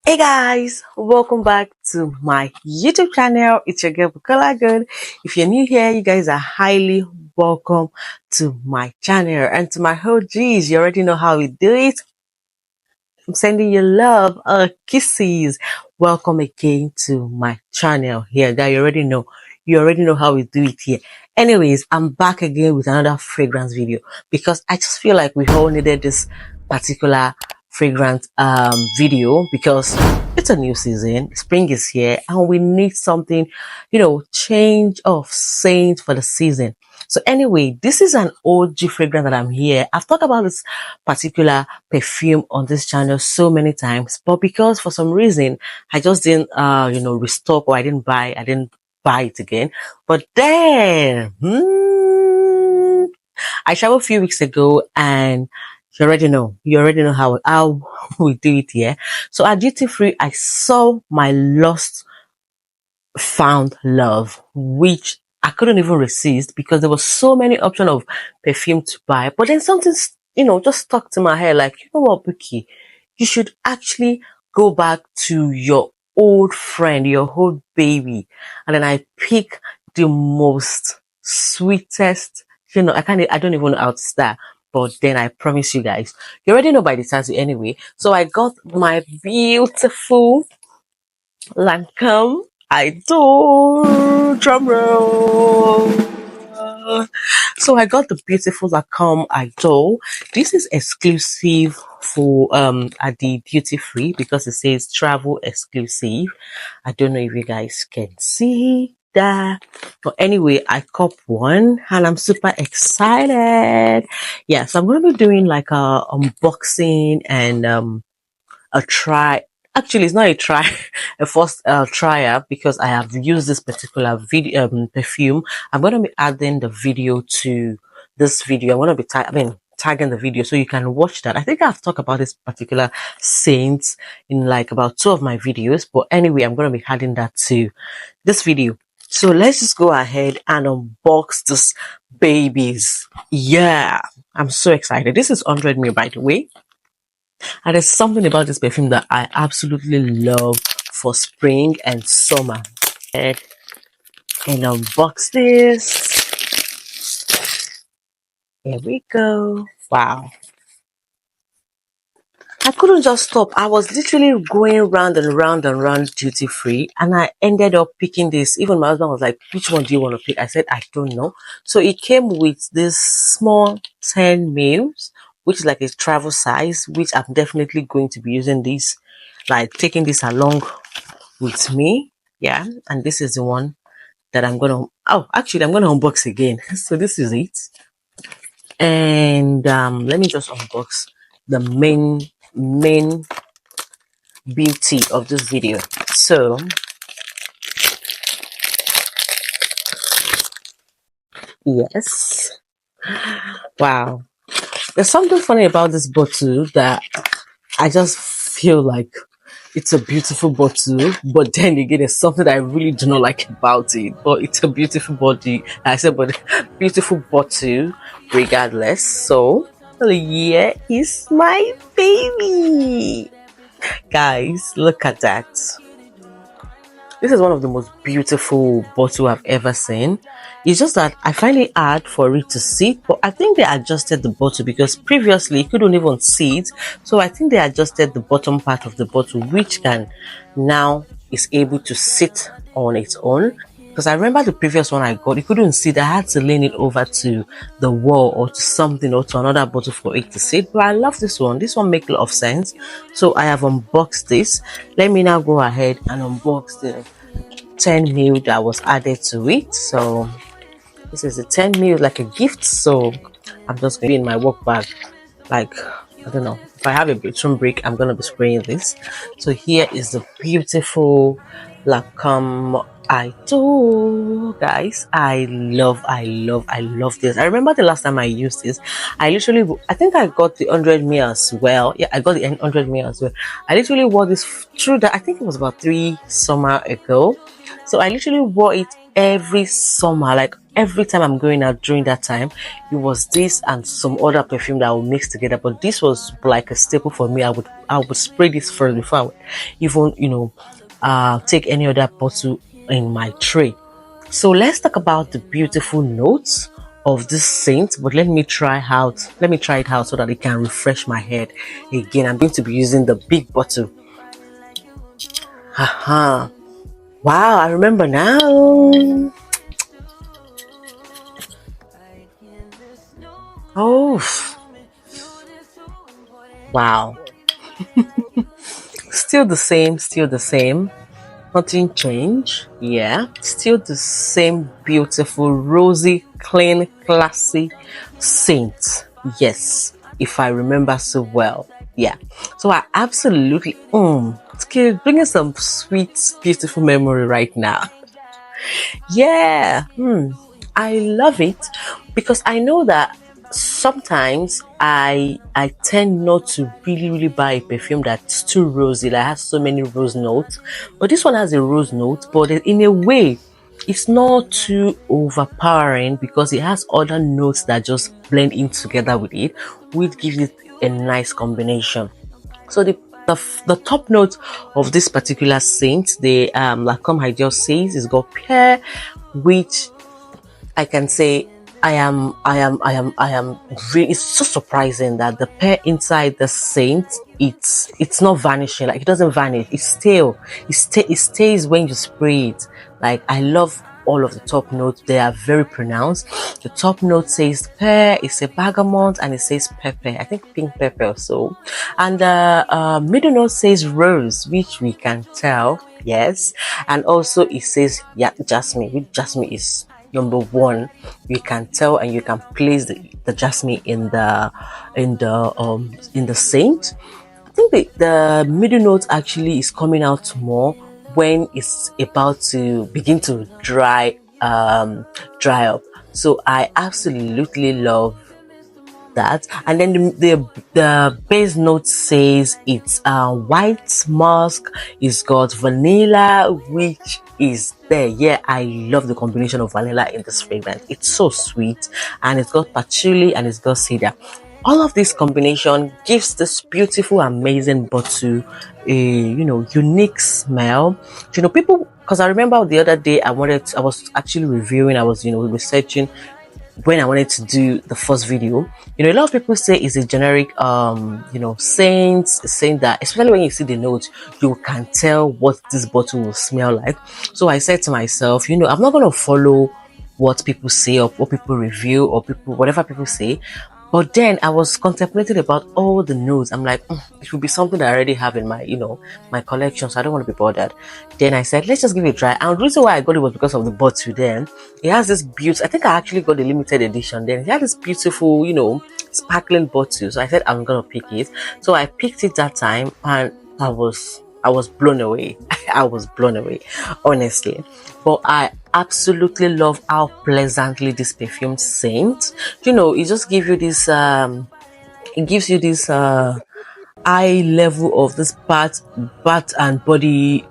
Hey guys, welcome back to my YouTube channel. It's your girl Bukola Good. If you're new here, you guys are highly welcome to my channel. And to my OGs, you already know how we do it. I'm sending you love, kisses. Welcome again to my channel here, guys. You already know how we do it here. Anyways, I'm back again with another fragrance video because I just feel like we all needed this particular fragrance video because it's a new season. Spring is here and we need something, change of scent for the season. So anyway, this is an OG fragrance that I'm here. I've talked about this particular perfume on this channel so many times, but because for some reason I just didn't restock, or I didn't buy it again. But then I traveled a few weeks ago, and you already know how we do it here. So at duty free I saw my lost found love, which I couldn't even resist because there was so many options of perfume to buy. But then something, just stuck to my head, like, you know what, Buki, you should actually go back to your old friend, your old baby. And then I pick the most sweetest, I don't even know how to start. But then I promise you guys, you already know by the title anyway. So I got my beautiful LANCOME IDOLE, drum roll. So I got the beautiful LANCOME IDOLE. This is exclusive for at the duty free because it says travel exclusive. I don't know if you guys can see that, but anyway, I cop one and I'm super excited. Yeah, so I'm gonna be doing like a unboxing and a try. Actually, it's not a try, a first trial because I have used this particular video perfume. I'm going to be adding the video to this video. I'm going to be tagging the video so you can watch that. I think I've talked about this particular scent in like about 2 of my videos, but anyway, I'm going to be adding that to this video. So let's just go ahead and unbox this babies. Yeah, I'm so excited. This is 100 ml, by the way. And there's something about this perfume that I absolutely love for spring and summer. And unbox this. Here we go. Wow. I couldn't just stop. I was literally going round and round and round duty free, and I ended up picking this. Even my husband was like, which one do you want to pick? I said, I don't know. So it came with this small 10 mils, which is like a travel size, which I'm definitely going to be using this, like taking this along with me. Yeah. And this is the one that I'm going to unbox again. So this is it. And let me just unbox the main beauty of this video. So yes, wow, there's something funny about this bottle that I just feel like it's a beautiful bottle, but then again there's something that I really do not like about it, but it's a beautiful body. I said but beautiful bottle regardless. So here is my baby. Guys, look at that. This is one of the most beautiful bottles I've ever seen. It's just that I find it hard for it to sit, but I think they adjusted the bottle because previously you couldn't even see it. So I think they adjusted the bottom part of the bottle, which can now is able to sit on its own. Because I remember the previous one I got, you couldn't sit. I had to lean it over to the wall or to something or to another bottle for it to sit. But I love this one. This one makes a lot of sense. So I have unboxed this. Let me now go ahead and unbox the 10 mil that was added to it. So this is a 10 mil, like a gift. So I'm just going to be in my work bag. Like, I don't know. If I have a bathroom break, I'm going to be spraying this. So here is the beautiful LANCOME IDOLE, guys. I love this. I remember the last time I used this, I think I got the 100 ml as well. Yeah, I got the 100 ml as well. I literally wore this through that. I think it was about 3 summer ago. So I literally wore it every summer, like every time I'm going out during that time, it was this and some other perfume that I would mix together. But this was like a staple for me. I would spray this first before I would even, take any other bottle in my tray. So let's talk about the beautiful notes of this scent, but let me try it out so that it can refresh my head again. I'm going to be using the big bottle. Haha. Wow, I remember now. Oh, wow. Still the same, still the same. Nothing changed. Yeah, still the same beautiful, rosy, clean, classy scent. Yes, if I remember so well. Yeah. So I absolutely, it's bringing some sweet, beautiful memory right now. Yeah, I love it because I know that sometimes I tend not to really buy a perfume that's too rosy, that has so many rose notes. But this one has a rose note, but in a way, it's not too overpowering because it has other notes that just blend in together with it, which gives it a nice combination. So the top note of this particular scent, the LANCOME IDOLE says, is got pear, which I can say I am really, it's so surprising that the pear inside the scent, it's not vanishing, like it doesn't vanish, it's still, it stays when you spray it. Like I love all of the top notes, they are very pronounced. The top note says pear, it says bergamot, and it says pepper, I think pink pepper or so. And the middle note says rose, which we can tell, yes. And also it says, yeah, jasmine, which jasmine is number one. You can tell and you can place the jasmine in the scent. I think the middle note actually is coming out more when it's about to begin to dry up. So I absolutely love that. And then the base note says it's white musk, it's got vanilla, which is there. Yeah, I love the combination of vanilla in this fragrance. It's so sweet, and it's got patchouli and it's got cedar. All of this combination gives this beautiful, amazing bottle a unique smell. People, because I remember the other day I was actually reviewing, I was researching when I wanted to do the first video. A lot of people say it's a generic saying that, especially when you see the note, you can tell what this bottle will smell like. So I said to myself, I'm not going to follow what people say or what people review or whatever people say. But then I was contemplating about all the notes. I'm like, it would be something that I already have in my, my collection, so I don't want to be bothered. Then I said, let's just give it a try. And the reason why I got it was because of the bottle. Then it has this beautiful, I think I actually got the limited edition. Then it had this beautiful, sparkling bottle. So I said, I'm going to pick it. So I picked it that time, and I was blown away. I was blown away, honestly. But I absolutely love how pleasantly this perfume scents. It just gives you this it gives you this high level of this bath and body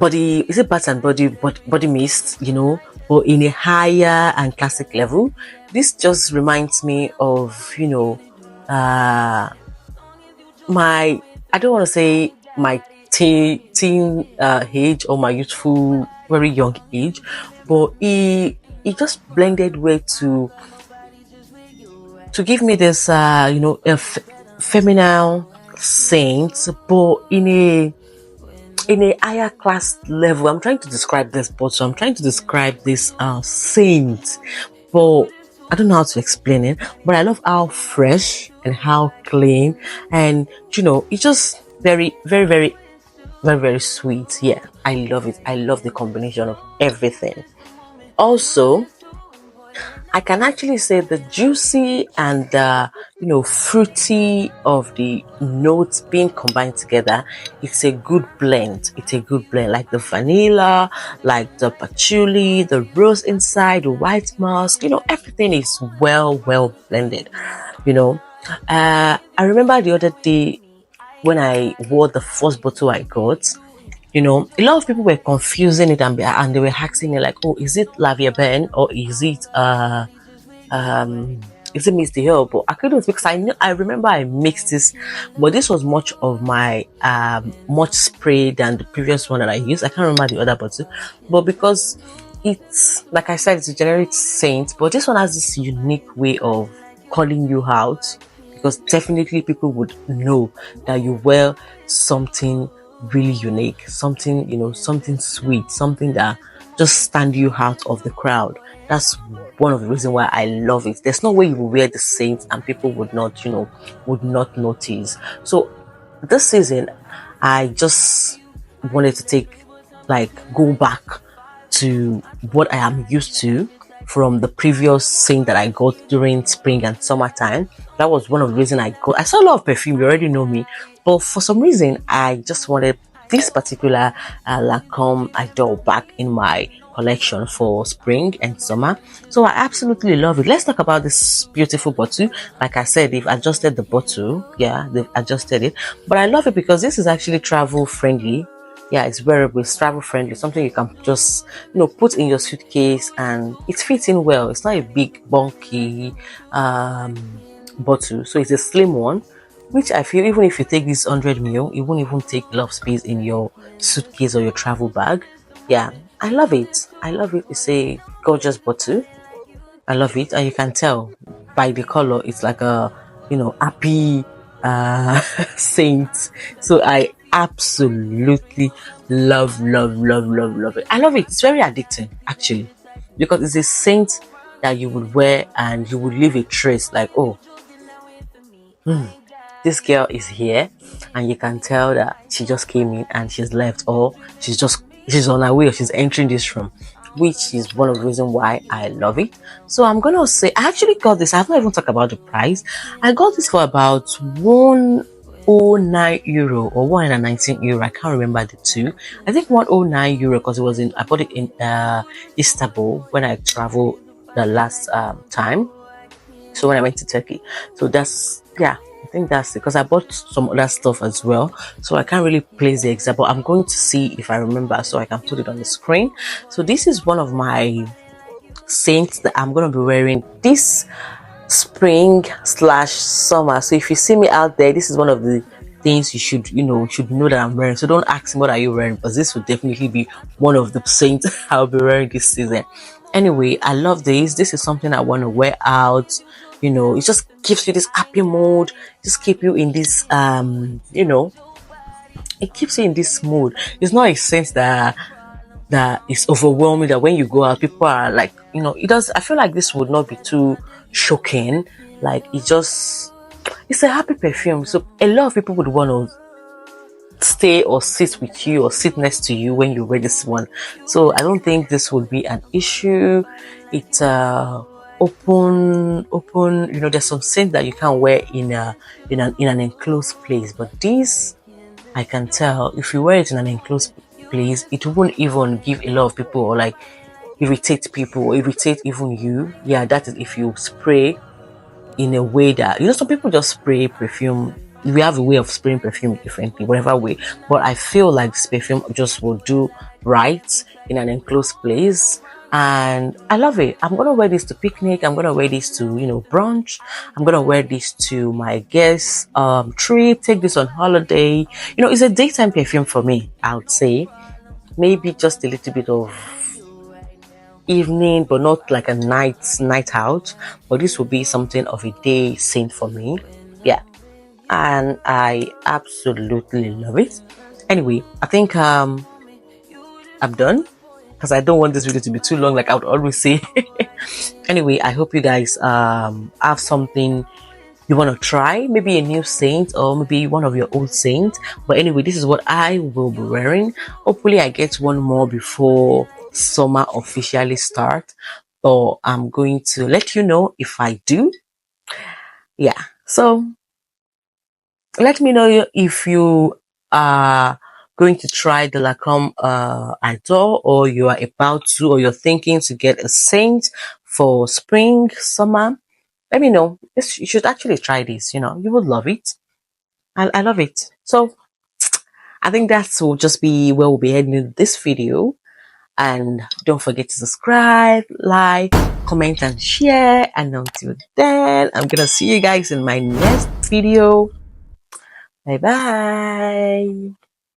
is it bath and body mist, but in a higher and classic level. This just reminds me of my, I don't want to say my teen age or my youthful, very young age, but it just blended way to give me this feminine scent, but in a higher class level. I'm trying to describe this bottle, I'm trying to describe this scent, but I don't know how to explain it. But I love how fresh and how clean, and it's just very, very, very, very, very sweet. Yeah, I love it. I love the combination of everything. Also, I can actually say the juicy and the fruity of the notes being combined together. It's a good blend. It's a good blend, like the vanilla, like the patchouli, the rose inside, the white musk. Everything is well blended. I remember the other day when I wore the first bottle I got. A lot of people were confusing it, and they were asking me like, oh, is it La Vie Ben, or um is it Miss the Hill? But I couldn't, because I remember I mixed this, but this was much of my much spray than the previous one that I used. I can't remember the other bottle, but because it's, like I said, it's a generic scent, but this one has this unique way of calling you out, because definitely people would know that you wear something really unique, something, something sweet, something that just stand you out of the crowd. That's one of the reasons why I love it. There's no way you will wear the Saints and people would not, would not notice. So this season, I just wanted to go back to what I am used to from the previous Saint that I got during spring and summertime. That was one of the reasons I saw a lot of perfume. You already know me, but for some reason, I just wanted this particular Lancome Idol back in my collection for spring and summer. So I absolutely love it. Let's talk about this beautiful bottle. Like I said, they've adjusted the bottle. Yeah, they've adjusted it. But I love it because this is actually travel friendly. Yeah, it's wearable, it's travel friendly, something you can just put in your suitcase, and it fits in well. It's not a big bulky bottle, so it's a slim one, which I feel even if you take this 100 ml, it won't even take a lot of space in your suitcase or your travel bag. Yeah, I love it. It's a gorgeous bottle. I love it, and you can tell by the color it's like a happy saint. So I absolutely love it. I love it. It's very addicting actually, because it's a saint that you would wear and you would leave a trace like, oh, this girl is here, and you can tell that she just came in and she's left, or she's on her way, or she's entering this room, which is one of the reasons why I love it. So I'm gonna say I actually got this. I have not even talked about the price. I got this for about €109 or €119. I can't remember the two. I think €109 because I bought it in Istanbul when I traveled the last time. So when I went to Turkey. So I think that's it, because I bought some other stuff as well. So I can't really place the example. I'm going to see if I remember so I can put it on the screen. So this is one of my saints that I'm going to be wearing this spring/summer. So if you see me out there, this is one of the things you should know that I'm wearing. So don't ask me what are you wearing, because this will definitely be one of the saints I'll be wearing this season. Anyway, I love this. This is something I want to wear out. It just gives you this happy mood. Just keep you in this it keeps you in this mood. It's not a sense that is overwhelming, that when you go out people are like, it does. I feel like this would not be too shocking. Like it's a happy perfume, so a lot of people would want to stay or sit with you or sit next to you when you wear this one. So I don't think this would be an issue. It's open. There's some scent that you can wear in an enclosed place, but this, I can tell if you wear it in an enclosed place, it won't even give a lot of people, or like irritate people, or irritate even you. Yeah, that is if you spray in a way that, some people just spray perfume. We have a way of spraying perfume differently, whatever way. But I feel like this perfume just will do right in an enclosed place. And I love it. I'm gonna wear this to picnic. I'm gonna wear this to brunch. I'm gonna wear this to my guest trip. Take this on holiday. It's a daytime perfume for me. I would say maybe just a little bit of evening, but not like a night out. But this will be something of a day scent for me. Yeah, and I absolutely love it. Anyway, I think I'm done, because I don't want this video to be too long, like I would always say. Anyway, I hope you guys have something you want to try, maybe a new saint or maybe one of your old saints. But anyway, this is what I will be wearing. Hopefully I get one more before summer officially start, but I'm going to let you know if I do. Yeah, so let me know if you are going to try the Lancome Idol, or you are about to, or you're thinking to get a saint for spring, summer. Let me know. You should actually try this. You would love it. I love it. So I think that's will just be where we'll be ending this video. And don't forget to subscribe, like, comment, and share. And until then, I'm gonna see you guys in my next video. Bye bye.